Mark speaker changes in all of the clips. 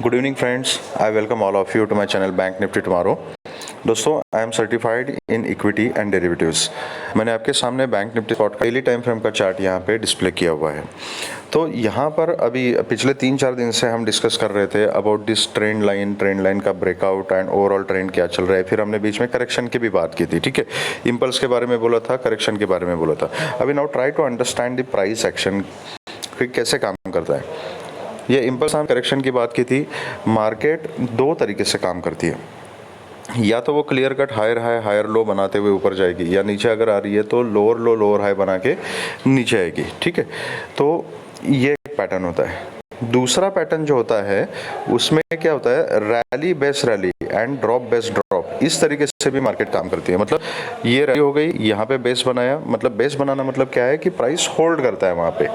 Speaker 1: Good evening friends, I welcome all of you to my channel bank Nifty tomorrow. दोस्तों, I am certified in equity and derivatives. मैंने आपके सामने bank Nifty spot का daily time frame का chart यहाँ पे display किया हुआ है। तो यहाँ पर अभी पिछले 3-4 दिन से हम डिस्कस कर रहे थे अबाउट दिस ट्रेंड लाइन का ब्रेकआउट एंड ओवरऑल ट्रेंड क्या चल रहा है। फिर हमने बीच में करेक्शन की भी बात की थी, ठीक है। इम्पल्स के बारे में बोला था, करेक्शन के बारे में बोला था। अभी now try to understand the price action कैसे काम करता है। ये इम्पल्स करेक्शन की बात की थी। मार्केट दो तरीके से काम करती है, या तो वो clear cut higher high higher low बनाते हुए ऊपर जाएगी, या नीचे अगर आ रही है तो लोअर लो लोअर हाई बना के नीचे आएगी, ठीक है। तो ये एक पैटर्न होता है। दूसरा पैटर्न जो होता है उसमें क्या होता है, rally base rally and drop base drop. इस तरीके से भी मार्केट काम करती है। मतलब ये रैली हो गई, यहाँ पे बेस बनाया, मतलब बेस बनाना मतलब क्या है कि प्राइस होल्ड करता है वहाँ पे,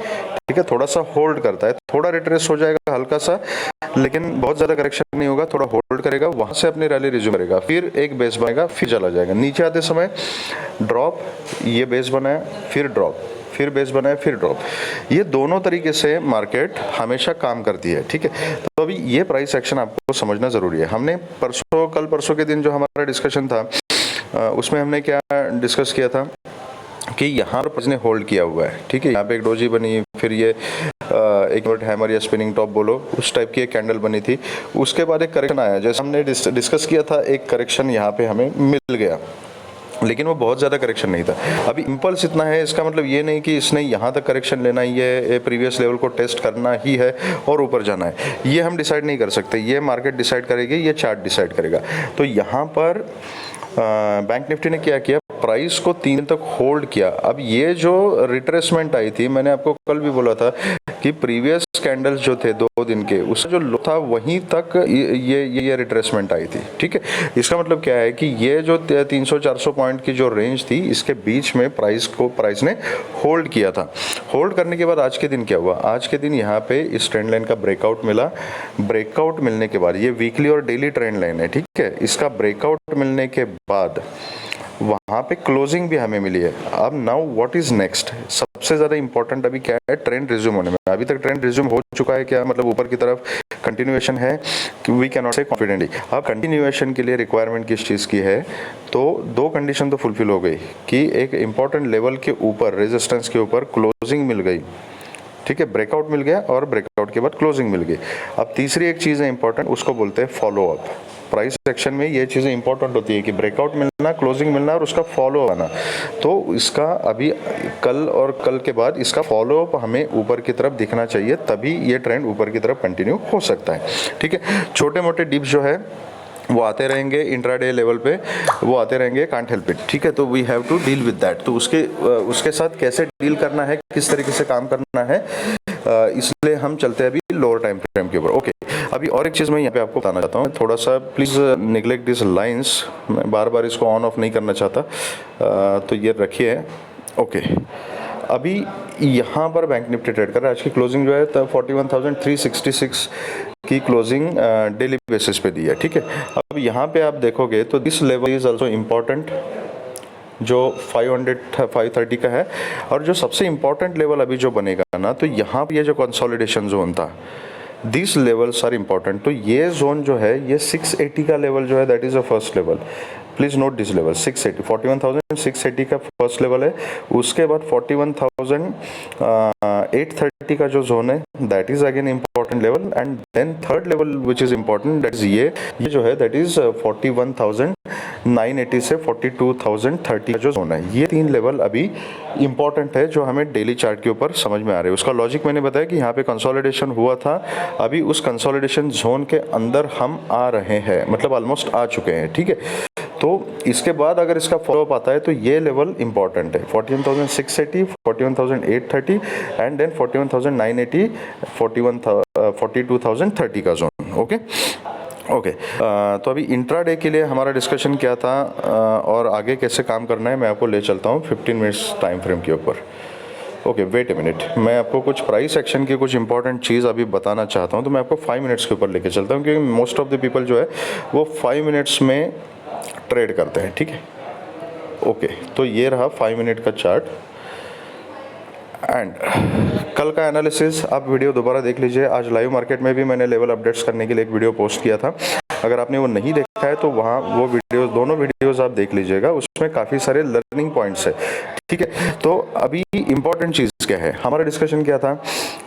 Speaker 1: ठीक है। थोड़ा सा होल्ड करता है, थोड़ा रिट्रेस हो जाएगा हल्का सा, लेकिन बहुत ज़्यादा करेक्शन नहीं होगा, थोड़ा होल्ड करेगा, वहाँ से अपनी रैली रिज्यूम करेगा, फिर एक बेस बनेगा, फिर चला जाएगा। नीचे आते समय ड्रॉप, ये बेस बनाया, फिर ड्रॉप, फिर बेस बनाया, फिर ड्रॉप। ये दोनों तरीके से मार्केट हमेशा काम करती है, ठीक है। तो अभी ये प्राइस एक्शन आपको समझना ज़रूरी है। हमने कल परसों के दिन जो हमारा डिस्कशन था उसमें हमने क्या डिस्कस किया था कि यहाँ पर ने होल्ड किया हुआ है, ठीक है। यहाँ पे एक डोजी बनी, फिर ये एक मिनट हैमर या स्पिनिंग टॉप बोलो, उस टाइप की एक कैंडल बनी थी। उसके बाद एक करेक्शन आया, जैसे हमने डिस्कस किया था, एक करेक्शन यहाँ पे हमें मिल गया, लेकिन वो बहुत ज़्यादा करेक्शन नहीं था। अभी इम्पल्स इतना है, इसका मतलब ये नहीं कि इसने यहाँ तक करेक्शन लेना ही है, प्रीवियस लेवल को टेस्ट करना ही है और ऊपर जाना है। ये हम डिसाइड नहीं कर सकते, ये मार्केट डिसाइड करेगी, ये चार्ट डिसाइड करेगा। तो यहाँ पर बैंक निफ्टी ने क्या किया, प्राइस को 3 दिन तक होल्ड किया। अब ये जो रिट्रेसमेंट आई थी, मैंने आपको कल भी बोला था कि प्रीवियस कैंडल्स जो थे 2 दिन के, उसका जो लो था वहीं तक ये रिट्रेसमेंट आई थी, ठीक है। इसका मतलब क्या है कि ये जो 300-400 पॉइंट की जो रेंज थी, इसके बीच में प्राइस ने होल्ड किया था। होल्ड करने के बाद आज के दिन क्या हुआ, आज के दिन यहाँ पे इस ट्रेंड लाइन का ब्रेकआउट मिला। ब्रेकआउट मिलने के बाद, ये वीकली और डेली ट्रेंड लाइन है, ठीक है। इसका ब्रेकआउट मिलने के बाद वहाँ पे क्लोजिंग भी हमें मिली है। अब नाउ व्हाट इज नेक्स्ट, सबसे ज़्यादा इंपॉर्टेंट अभी क्या है, ट्रेंड रिज्यूम होने में। अभी तक ट्रेंड रिज्यूम हो चुका है क्या, मतलब ऊपर की तरफ कंटिन्यूएशन है, वी कैन नॉट से कॉन्फिडेंटली। अब कंटिन्यूएशन के लिए रिक्वायरमेंट किस चीज़ की है, तो 2 कंडीशन तो फुलफिल हो गई कि एक इंपॉर्टेंट लेवल के ऊपर, रेजिस्टेंस के ऊपर क्लोजिंग मिल गई, ठीक है, ब्रेकआउट मिल गया और ब्रेकआउट के बाद क्लोजिंग मिल गई। अब तीसरी एक चीज़ है इंपॉर्टेंट, उसको बोलते हैं फॉलो अप। प्राइस सेक्शन में ये चीज़ें इंपॉर्टेंट होती है कि ब्रेकआउट मिलना, क्लोजिंग मिलना और उसका फॉलो आना। तो इसका अभी कल और कल के बाद इसका फॉलो अप हमें ऊपर की तरफ दिखना चाहिए, तभी ये ट्रेंड ऊपर की तरफ कंटिन्यू हो सकता है, ठीक है। छोटे मोटे डिप्स जो है वो आते रहेंगे, इंट्राडे लेवल पे वो आते रहेंगे, कांट हेल्प इट, ठीक है। तो we have to deal with that. तो उसके साथ कैसे डील करना है, किस तरीके से काम करना है, इसलिए हम चलते हैं अभी लोअर टाइम फ्रेम के ऊपर। ओके, अभी और एक चीज़ मैं यहाँ पे आपको बताना चाहता हूँ, थोड़ा सा प्लीज़ निगलेक्ट दिस लाइंस। मैं बार बार इसको ऑन ऑफ नहीं करना चाहता, तो ये रखिए। ओके, अभी यहाँ पर बैंक निफ्टी ट्रेड कर रहा है। आज की क्लोजिंग जो है 41,366 की क्लोजिंग डेली बेसिस पे दी है, ठीक है। अब यहाँ पे आप देखोगे तो this level is also important, जो 530 का है। और जो सबसे इम्पॉर्टेंट लेवल अभी जो बनेगा ना, तो यहाँ पे ये जो कंसोलिडेशन जोन था, दिस लेवल्स आर इम्पॉर्टेंट। तो ये जोन जो है, ये 680 का लेवल जो है, that is a first level. Please note this level 680, 41,680 का फर्स्ट लेवल है। उसके बाद 41,830 का जो जोन है, that is again important level. And then third level which is important, that is ये जो है, दैट इज 41,980 से 42,030 का जो जोन है। ये 3 लेवल अभी इंपॉर्टेंट है, जो हमें डेली चार्ट के ऊपर समझ में आ रहे हैं। उसका लॉजिक मैंने बताया कि यहाँ पे कंसोलिडेशन हुआ था, अभी उस कंसोलिडेशन जोन के अंदर हम आ रहे हैं, मतलब ऑलमोस्ट आ चुके हैं, ठीक है। तो इसके बाद अगर इसका फॉलोअप आता है तो ये लेवल इंपॉर्टेंट है, 41,680, 41,830 एंड देन 41,980, 42,030 का जोन। ओके ओके, तो अभी इंट्राडे के लिए हमारा डिस्कशन क्या था और आगे कैसे काम करना है, मैं आपको ले चलता हूँ 15 मिनट्स टाइम फ्रेम के ऊपर। ओके, वेट ए मिनट, मैं आपको कुछ प्राइस एक्शन की कुछ इंपॉर्टेंट चीज़ अभी बताना चाहता हूँ। तो मैं आपको 5 मिनट्स के ऊपर लेके चलता हूँ, क्योंकि मोस्ट ऑफ द पीपल जो है वो 5 मिनट्स में ट्रेड करते हैं, ठीक है। ओके, तो ये रहा 5 मिनट का चार्ट। एंड कल का एनालिसिस आप वीडियो दोबारा देख लीजिए। आज लाइव मार्केट में भी मैंने लेवल अपडेट्स करने के लिए एक वीडियो पोस्ट किया था। अगर आपने वो नहीं देखा है तो वहाँ वो वीडियो, दोनों वीडियोस आप देख लीजिएगा, उसमें काफ़ी सारे लर्निंग पॉइंट्स है। ठीक है, तो अभी इंपॉर्टेंट चीज़ क्या है, हमारा डिस्कशन क्या था।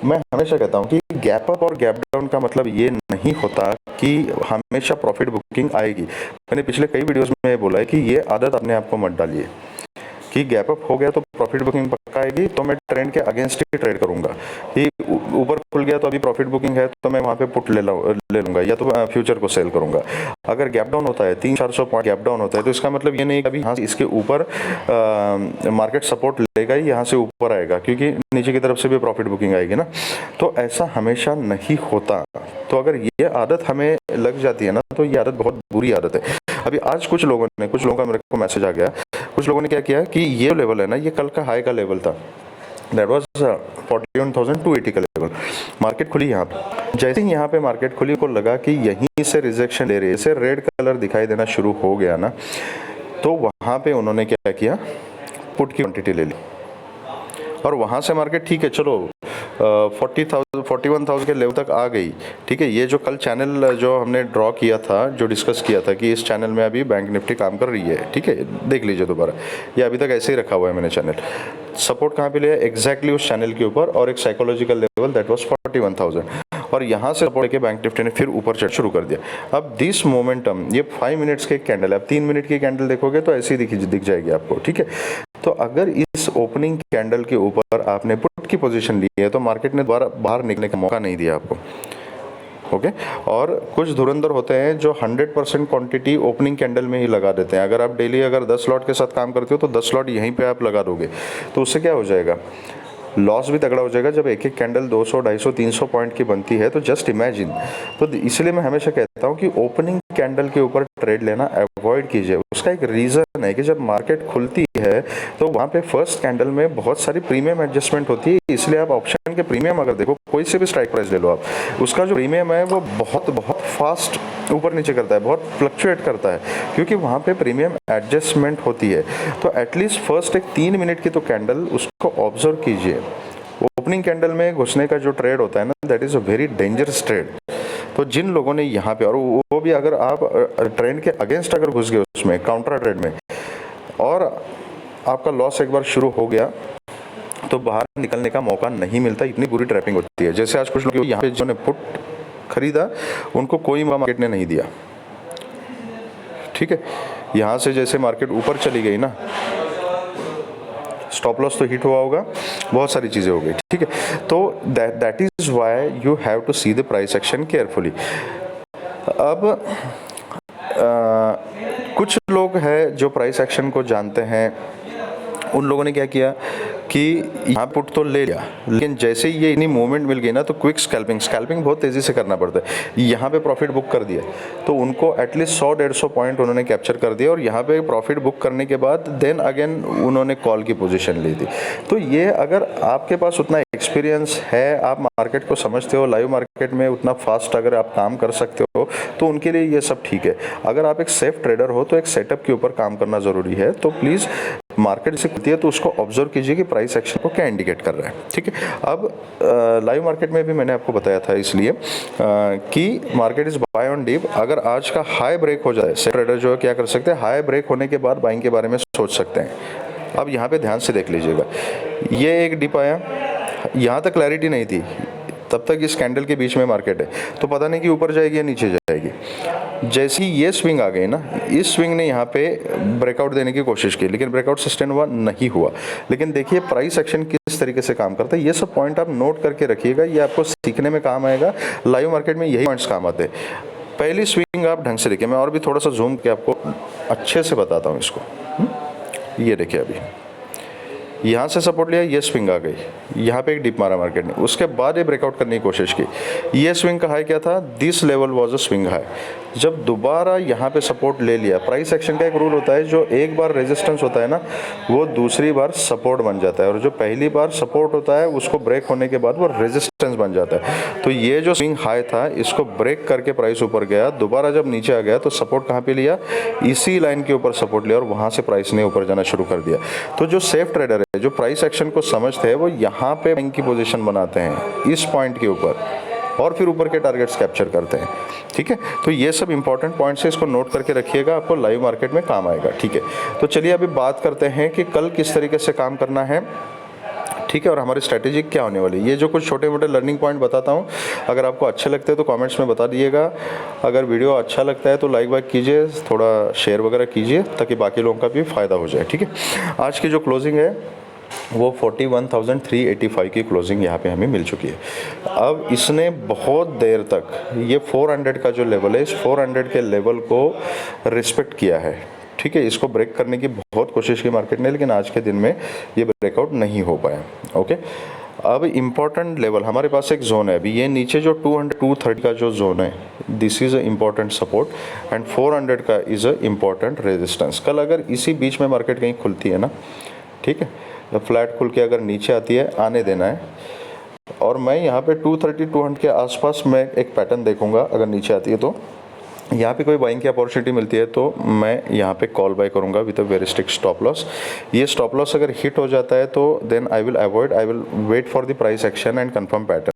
Speaker 1: मैं हमेशा कहता हूँ कि गैप अप और गैप डाउन का मतलब ये नहीं होता कि हमेशा प्रॉफिट बुकिंग आएगी। मैंने पिछले कई वीडियोस में बोला है कि ये आदत अपने आप को मत डालिए कि गैप अप हो गया तो प्रॉफिट बुकिंग पक्का आएगी, तो मैं ट्रेंड के अगेंस्ट ही ट्रेड करूंगा। कि ऊपर खुल गया तो अभी प्रॉफिट बुकिंग है तो मैं वहाँ पे पुट ले लूँगा या तो फ्यूचर को सेल करूँगा। अगर गैप डाउन होता है 300-400 पॉइंट गैप डाउन होता है तो इसका मतलब ये नहीं कि अभी यहाँ से इसके ऊपर मार्केट सपोर्ट लेगा ही, यहाँ से ऊपर आएगा, क्योंकि नीचे की तरफ से भी प्रॉफिट बुकिंग आएगी ना। तो ऐसा हमेशा नहीं होता। तो अगर ये आदत हमें लग जाती है ना तो ये आदत बहुत बुरी आदत है। अभी आज कुछ लोगों का मेरे को मैसेज आ गया, कुछ लोगों ने क्या किया कि ये लेवल है ना, ये कल का हाई का लेवल था, दैट वाज 41,280 का लेवल। मार्केट खुली यहाँ पे, जैसे ही यहाँ पे मार्केट खुली को लगा कि यहीं से रिजेक्शन ले रही है, इसे रेड कलर दिखाई देना शुरू हो गया ना, तो वहाँ पे उन्होंने क्या किया, पुट की क्वांटिटी ले ली और वहाँ से मार्केट ठीक है चलो 41,000 के लेवल तक आ गई। ठीक है, ये जो कल चैनल जो हमने ड्रॉ किया था, जो डिस्कस किया था कि इस चैनल में अभी बैंक निफ्टी काम कर रही है, ठीक है, देख लीजिए दोबारा, ये अभी तक ऐसे ही रखा हुआ है मैंने चैनल। सपोर्ट कहाँ पे लिया, एग्जैक्टली उस चैनल के ऊपर, और एक साइकोलॉजिकल लेवल दैट वाज 41,000, और यहाँ से सपोर्ट के बैंक निफ्टी ने फिर ऊपर चढ़ शुरू कर दिया। अब दिस मोमेंटम, ये 5 मिनट्स के कैंडल है, अब 3 मिनट की कैंडल देखोगे तो ऐसी दिख जाएगी आपको। ठीक है, तो अगर इस ओपनिंग कैंडल के ऊपर आपने पुट की पोजीशन ली है तो मार्केट ने दोबारा बाहर निकलने का मौका नहीं दिया आपको। ओके, और कुछ धुरंधर होते हैं जो 100% क्वांटिटी ओपनिंग कैंडल में ही लगा देते हैं। अगर आप डेली 10 लॉट के साथ काम करते हो तो 10 लॉट यहीं पे आप लगा दोगे, तो उससे क्या हो जाएगा, लॉस भी तगड़ा हो जाएगा। जब एक एक कैंडल 200, 250, 300 पॉइंट की बनती है तो जस्ट इमेजिन। तो इसलिए मैं हमेशा कहता हूँ कि ओपनिंग कैंडल के ऊपर ट्रेड लेना अवॉइड कीजिए। उसका एक रीज़न है कि जब मार्केट खुलती है तो वहाँ पे फर्स्ट कैंडल में बहुत सारी प्रीमियम एडजस्टमेंट होती है, इसलिए आप ऑप्शन के प्रीमियम अगर देखो, कोई से भी स्ट्राइक प्राइस ले लो आप, उसका जो प्रीमियम है वो बहुत फास्ट ऊपर नीचे करता है, बहुत फ्लक्चुएट करता है, क्योंकि वहाँ पे प्रीमियम एडजस्टमेंट होती है। तो एटलीस्ट फर्स्ट एक 3 मिनट की तो कैंडल उसको ऑब्जर्व कीजिए। ओपनिंग कैंडल में घुसने का जो ट्रेड होता है ना, that is a very dangerous trade. तो जिन लोगों ने यहाँ पे, और वो भी अगर आप ट्रेंड के अगेंस्ट अगर घुस गए उसमें काउंटर ट्रेड में, और आपका लॉस एक बार शुरू हो गया तो बाहर निकलने का मौका नहीं मिलता, इतनी बुरी ट्रैपिंग होती है। जैसे आज कुछ लोग यहाँ पे जिन्होंने पुट खरीदा उनको कोई मार्केट ने नहीं दिया। ठीक है, यहाँ से जैसे मार्केट ऊपर चली गई ना, स्टॉप लॉस तो हिट हुआ होगा, बहुत सारी चीज़ें हो गई। ठीक है, तो that is why you have to see the price action carefully. अब कुछ लोग हैं जो प्राइस एक्शन को जानते हैं, उन लोगों ने क्या किया कि यहाँ पुट तो ले लिया, लेकिन जैसे ही ये इतनी मूवमेंट मिल गई ना तो क्विक स्कैल्पिंग बहुत तेज़ी से करना पड़ता है। यहाँ पे प्रॉफिट बुक कर दिया तो उनको एटलीस्ट 100-150 पॉइंट उन्होंने कैप्चर कर दिया, और यहाँ पे प्रॉफिट बुक करने के बाद देन अगेन उन्होंने कॉल की पोजीशन ली थी। तो ये अगर आपके पास उतना एक्सपीरियंस है, आप मार्केट को समझते हो, लाइव मार्केट में उतना फास्ट अगर आप काम कर सकते हो तो उनके लिए ये सब ठीक है। अगर आप एक सेफ ट्रेडर हो तो एक सेटअप के ऊपर काम करना ज़रूरी है। तो प्लीज़ मार्केट से खुलती है तो उसको ऑब्जर्व कीजिए कि प्राइस एक्शन को क्या इंडिकेट कर रहा है। ठीक है, अब लाइव मार्केट में भी मैंने आपको बताया था इसलिए कि market is buy on dip. अगर आज का हाई ब्रेक हो जाए, सेफ ट्रेडर जो है क्या कर सकते हैं, हाई ब्रेक होने के बाद बाइंग के बारे में सोच सकते हैं। अब यहाँ पे ध्यान से देख लीजिएगा, ये एक डिप आया, यहाँ तक क्लैरिटी नहीं थी, तब तक इस कैंडल के बीच में मार्केट है, तो पता नहीं कि ऊपर जाएगी या नीचे जाएगी। जैसी ये स्विंग आ गई ना, इस स्विंग ने यहाँ पे ब्रेकआउट देने की कोशिश की, लेकिन ब्रेकआउट सस्टेन हुआ नहीं हुआ। लेकिन देखिए प्राइस एक्शन किस तरीके से काम करता है, ये सब पॉइंट आप नोट करके रखिएगा, ये आपको सीखने में काम आएगा। लाइव मार्केट में यही पॉइंट्स काम आते हैं। पहली स्विंग आप ढंग से देखिए, मैं और भी थोड़ा सा जूम के आपको अच्छे से बताता हूँ इसको। ये देखिए, अभी यहाँ से सपोर्ट लिया, ये स्विंग आ गई, यहाँ पे एक डिप मारा मार्केट ने, उसके बाद ये ब्रेकआउट करने की कोशिश की। ये स्विंग का हाई क्या था, this level was a swing high. जब दोबारा यहाँ पे सपोर्ट ले लिया, प्राइस एक्शन का एक रूल होता है, जो एक बार रेजिस्टेंस होता है ना वो दूसरी बार सपोर्ट बन जाता है, और जो पहली बार सपोर्ट होता है उसको ब्रेक होने के बाद वो रेजिस्टेंस बन जाता है। तो ये जो स्विंग हाई था इसको ब्रेक करके प्राइस ऊपर गया, दोबारा जब नीचे आ गया तो सपोर्ट कहाँ पे लिया, इसी लाइन के ऊपर सपोर्ट लिया, और वहाँ से प्राइस ने ऊपर जाना शुरू कर दिया। तो जो सेफ ट्रेडर जो प्राइस एक्शन को समझते हैं वो यहाँ पे बैंक की पोजीशन बनाते हैं इस पॉइंट के ऊपर, और फिर ऊपर के टारगेट्स कैप्चर करते हैं। ठीक है, तो ये सब इंपॉर्टेंट पॉइंट्स है, इसको नोट करके रखिएगा, आपको लाइव मार्केट में काम आएगा। ठीक है, तो चलिए अभी बात करते हैं कि कल किस तरीके से काम करना है। ठीक है, और हमारी स्ट्रैटेजी क्या होने वाली है। ये जो कुछ छोटे मोटे लर्निंग पॉइंट बताता हूँ, अगर आपको अच्छे लगते हैं तो कमेंट्स में बता दिएगा। अगर वीडियो अच्छा लगता है तो लाइक वाइक कीजिए, थोड़ा शेयर वगैरह कीजिए ताकि बाकी लोगों का भी फ़ायदा हो जाए। ठीक है, आज की जो क्लोजिंग है वो 41,385 की क्लोजिंग यहाँ पे हमें मिल चुकी है। अब इसने बहुत देर तक ये 400 का जो लेवल है, इस 400 के लेवल को रिस्पेक्ट किया है। ठीक है, इसको ब्रेक करने की बहुत कोशिश की मार्केट ने, लेकिन आज के दिन में ये ब्रेकआउट नहीं हो पाया। ओके, अब इम्पॉर्टेंट लेवल हमारे पास एक जोन है अभी, ये नीचे जो 230 का जो जोन है, this is a important support and 400 का इज़ अ इम्पॉर्टेंट रेजिस्टेंस। कल अगर इसी बीच में मार्केट कहीं खुलती है ना, ठीक है, फ्लैट खुल के अगर नीचे आती है, आने देना है, और मैं यहाँ पे 230-200 के आसपास मैं एक पैटर्न देखूंगा। अगर नीचे आती है तो यहाँ पे कोई बाइंग की अपॉर्चुनिटी मिलती है तो मैं यहाँ पे कॉल बाय करूँगा with a very strict stop loss. ये स्टॉप लॉस अगर हिट हो जाता है तो then I will wait for the price action and confirm pattern.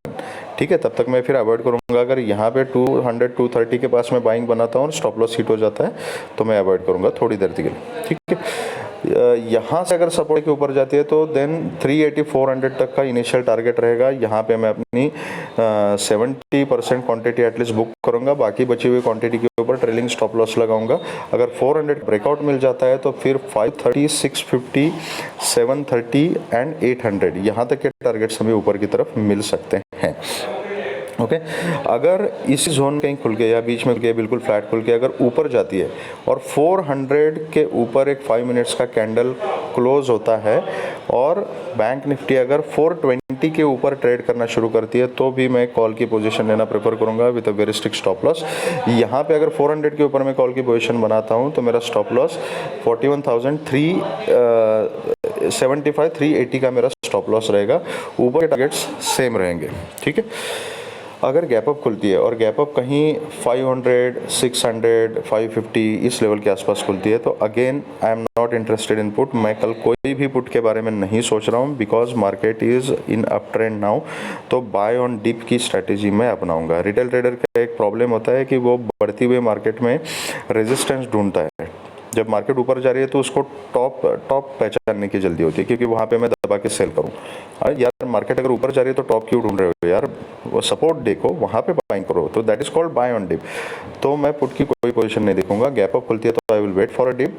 Speaker 1: ठीक है, तब तक मैं फिर अवॉइड करूँगा। अगर यहाँ पे 200-230 के पास मैं बाइंग बनाता हूँ और स्टॉप लॉस हिट हो जाता है तो मैं अवॉइड करूँगा थोड़ी देर के लिए। ठीक है, यहाँ से अगर सपोर्ट के ऊपर जाती है तो देन 380-400 तक का इनिशियल टारगेट रहेगा। यहाँ पे मैं अपनी 70% क्वांटिटी एटलीस्ट बुक करूँगा, बाकी बची हुई क्वांटिटी के ऊपर ट्रेलिंग स्टॉप लॉस लगाऊंगा। अगर 400 ब्रेकआउट मिल जाता है तो फिर 530, 650, 730 एंड 800 यहाँ तक के टारगेट्स हमें ऊपर की तरफ मिल सकते हैं। ओके, अगर इसी जोन कहीं खुल के या बीच में के बिल्कुल फ्लैट खुल के अगर ऊपर जाती है और 400 के ऊपर एक 5 मिनट्स का कैंडल क्लोज होता है और बैंक निफ्टी अगर 420 के ऊपर ट्रेड करना शुरू करती है तो भी मैं कॉल की पोजीशन लेना प्रेफर करूंगा with a very strict stop loss. यहाँ पे अगर 400 के ऊपर मैं कॉल की पोजीशन बनाता हूँ तो मेरा स्टॉप लॉस 41,375-380 का मेरा स्टॉप लॉस रहेगा। ऊपर के टारगेट्स सेम रहेंगे। ठीक है, अगर गैप अप खुलती है और गैप अप कहीं 500, 600, 550 इस लेवल के आसपास खुलती है तो again I am not interested in put. मैं कल कोई भी पुट के बारे में नहीं सोच रहा हूँ because market is in up trend now. तो बाय ऑन डिप की स्ट्रैटेजी मैं अपनाऊंगा। रिटेल ट्रेडर का एक प्रॉब्लम होता है कि वो बढ़ती हुई मार्केट में रेजिस्टेंस ढूंढता है। जब मार्केट ऊपर जा रही है तो उसको टॉप पहचानने की जल्दी होती है क्योंकि वहाँ पे मैं दबा के सेल करूँ। अरे यार, मार्केट अगर ऊपर जा रही है तो टॉप क्यों ढूंढ रहे हो यार, वो सपोर्ट देखो, वहाँ पे बाइंग करो। तो that is called buy on dip. तो मैं पुट की कोई पोजीशन नहीं देखूंगा। गैप अप खुलती है तो I will wait for a dip.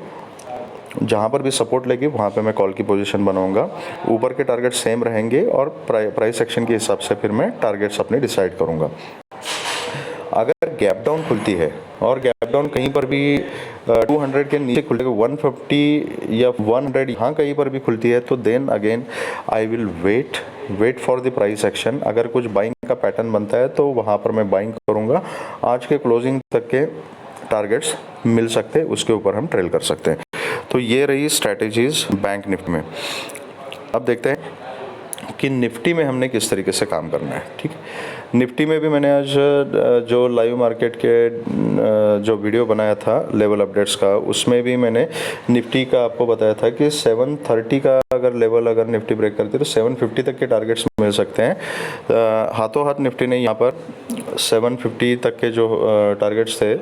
Speaker 1: जहाँ पर भी सपोर्ट लेगी वहाँ पे मैं कॉल की पोजीशन बनाऊंगा। ऊपर के टारगेट सेम रहेंगे और प्राइस एक्शन के हिसाब से फिर मैं टारगेट्स अपने डिसाइड करूँगा। अगर गैप डाउन खुलती है और गैप डाउन कहीं पर भी 200 के नीचे खुलती है, 150 या 100 यहाँ कहीं पर भी खुलती है तो then again I will wait for the price action. अगर कुछ बाइंग का पैटर्न बनता है तो वहाँ पर मैं बाइंग करूँगा। आज के क्लोजिंग तक के टारगेट्स मिल सकते हैं, उसके ऊपर हम ट्रेल कर सकते हैं। तो ये रही स्ट्रैटेजीज बैंक निफ्टी में। अब देखते हैं कि निफ्टी में हमने किस तरीके से काम करना है। ठीक है, निफ्टी में भी मैंने आज जो लाइव मार्केट के जो वीडियो बनाया था लेवल अपडेट्स का, उसमें भी मैंने निफ्टी का आपको बताया था कि 730 का अगर लेवल अगर निफ्टी ब्रेक करती है तो 750 तक के टारगेट्स मिल सकते हैं। हाथों हाथ निफ्टी ने यहाँ पर 750 तक के जो टारगेट्स थे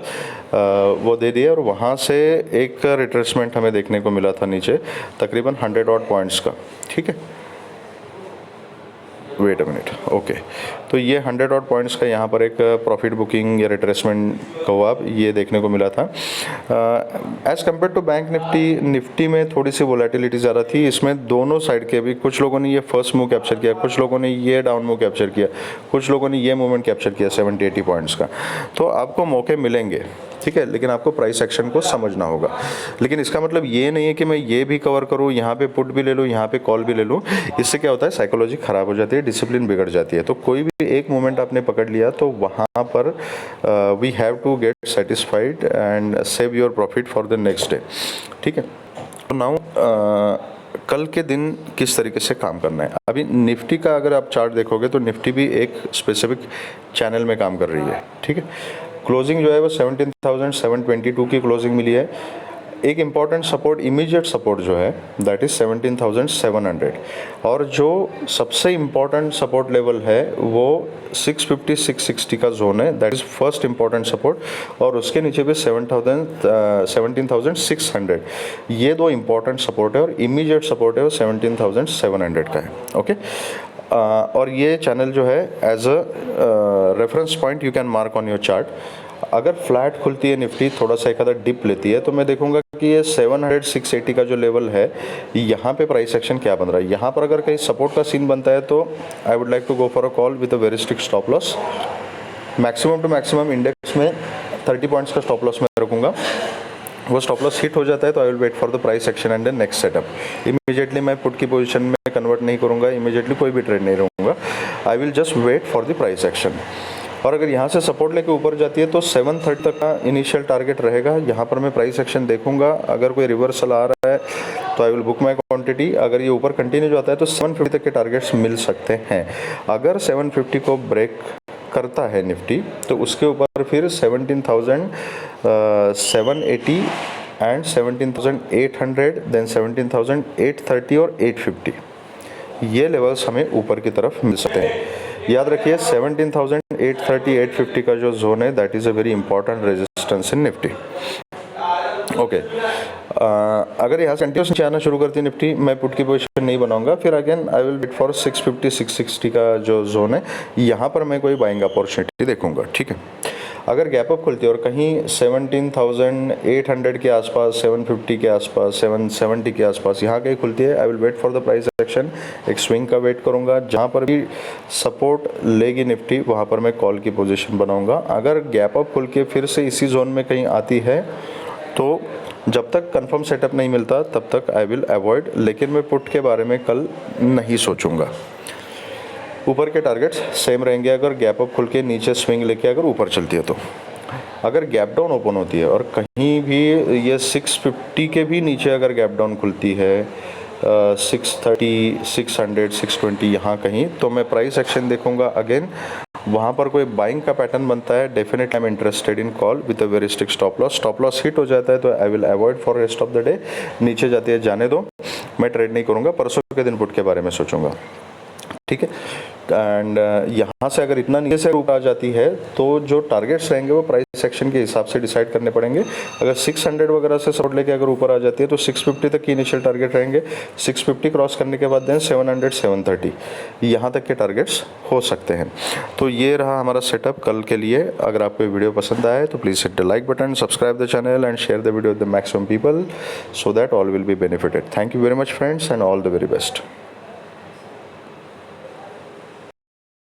Speaker 1: वो दे दिए और वहाँ से एक रिट्रेसमेंट हमें देखने को मिला था नीचे तकरीबन 100 ऑड पॉइंट्स का। ठीक है, वेट अ मिनट, ओके, तो ये 100 ऑड पॉइंट्स का यहाँ पर एक प्रॉफिट बुकिंग या रिट्रेसमेंट कहो आप, ये देखने को मिला था। As compare to bank Nifty में थोड़ी सी वोलेटिलिटी ज़्यादा थी। इसमें दोनों साइड के भी कुछ लोगों ने ये फर्स्ट मूव कैप्चर किया, कुछ लोगों ने ये डाउन मूव कैप्चर किया, कुछ लोगों ने ये मूवमेंट कैप्चर किया 70-80 पॉइंट्स का। तो आपको मौके मिलेंगे, ठीक है, लेकिन आपको प्राइस एक्शन को समझना होगा। लेकिन इसका मतलब ये नहीं है कि मैं ये भी कवर करूँ, यहाँ पे पुट भी ले लूँ, यहाँ पे कॉल भी ले लूँ। इससे क्या होता है, साइकोलॉजी ख़राब हो जाती है, डिसिप्लिन बिगड़ जाती है। तो कोई भी एक मोमेंट आपने पकड़ लिया तो वहाँ पर we have to get satisfied and save your profit for the next day. ठीक है, तो नाउ कल के दिन किस तरीके से काम करना है। अभी निफ्टी का अगर आप चार्ट देखोगे तो निफ्टी भी एक स्पेसिफिक चैनल में काम कर रही है। ठीक है, क्लोजिंग जो है वो 17,722 की क्लोजिंग मिली है। एक इम्पॉर्टेंट सपोर्ट, इमीडिएट सपोर्ट जो है दैट इज़ 17,700, और जो सबसे इम्पॉर्टेंट सपोर्ट लेवल है वो 650 660 का जोन है, that is first important support, और उसके नीचे भी 17,600, ये दो इम्पॉर्टेंट सपोर्ट है, और इमीडिएट सपोर्ट है वो 17,700 का है। ओके, और ये चैनल जो है as a reference point you can mark on your chart. अगर फ्लैट खुलती है निफ्टी, थोड़ा सा एक आधा डिप लेती है, तो मैं देखूंगा कि ये 700 680 का जो लेवल है, यहाँ पे प्राइस एक्शन क्या बन रहा है। यहाँ पर अगर कहीं सपोर्ट का सीन बनता है तो I would like to go for a call with a very strict stop loss. Maximum to maximum index में 30 पॉइंट्स का स्टॉप लॉस मैं रखूँगा। वो स्टॉप लॉस हिट हो जाता है तो I will wait for the price action and the next setup. Immediately मैं पुट की पोजीशन में कन्वर्ट नहीं करूँगा, इमीडिएटली कोई भी ट्रेड नहीं रहूँगा, I will just wait for the price action. और अगर यहाँ से सपोर्ट लेके ऊपर जाती है तो 730 तक का इनिशियल टारगेट रहेगा। यहाँ पर मैं प्राइस एक्शन देखूंगा, अगर कोई रिवर्सल आ रहा है तो I will book my quantity. अगर ये ऊपर कंटिन्यू जाता है तो 750 तक के टारगेट्स मिल सकते हैं। अगर 750 को ब्रेक करता है निफ्टी तो उसके ऊपर फिर 17,780 एंड 17,800, देन 17,830 और 850, ये लेवल्स हमें ऊपर की तरफ मिल सकते हैं। याद रखिए 17,830 850 का जो जोन है that is a very important resistance in Nifty. Okay, अगर यहाँ से कंटिन्यूस नीचे आना शुरू करती है निफ्टी, मैं पुट की पोजीशन नहीं बनाऊंगा, फिर again I will wait for 650 660 का जो जोन है, यहाँ पर मैं कोई बाइंग अपॉर्चुनिटी देखूंगा। ठीक है, अगर गैप अप खुलती है और कहीं 17,800 के आसपास, 750 के आसपास, 770 के आसपास यहाँ कहीं खुलती है, I will wait for the price action. एक स्विंग का वेट करूँगा, जहाँ पर भी सपोर्ट लेगी निफ्टी वहाँ पर मैं कॉल की पोजीशन बनाऊँगा। अगर गैप अप खुल के फिर से इसी जोन में कहीं आती है तो जब तक कंफर्म सेटअप नहीं मिलता तब तक आई विल अवॉइड, लेकिन मैं पुट के बारे में कल नहीं सोचूंगा। ऊपर के टारगेट्स सेम रहेंगे अगर गैप अप खुल के नीचे स्विंग लेके अगर ऊपर चलती है तो। अगर गैप डाउन ओपन होती है और कहीं भी ये 650 के भी नीचे अगर गैप डाउन खुलती है 630 600 620 यहाँ कहीं, तो मैं प्राइस एक्शन देखूंगा। अगेन वहाँ पर कोई बाइंग का पैटर्न बनता है, definitely I am interested in call with a very strict stop loss. Stop loss hit हो जाता है तो I will avoid for rest of the day. नीचे जाती है जाने दो, मैं ट्रेड नहीं करूँगा, परसों के दिन पुट के बारे में सोचूंगा। ठीक है, एंड यहाँ से अगर इतना नीचे से ऊपर आ जाती है तो जो टारगेट्स रहेंगे वो प्राइस सेक्शन के हिसाब से डिसाइड करने पड़ेंगे। अगर 600 वगैरह से सपोर्ट लेके अगर ऊपर आ जाती है तो 650 तक की इनिशियल टारगेट रहेंगे। 650 क्रॉस करने के बाद देन 700 730 यहाँ तक के टारगेट्स हो सकते हैं। तो ये रहा हमारा सेटअप कल के लिए। अगर आपको वीडियो पसंद आए तो please hit the like button, subscribe the channel and share the video with the maximum people so that all will be benefited. Thank you very much friends and all the very best.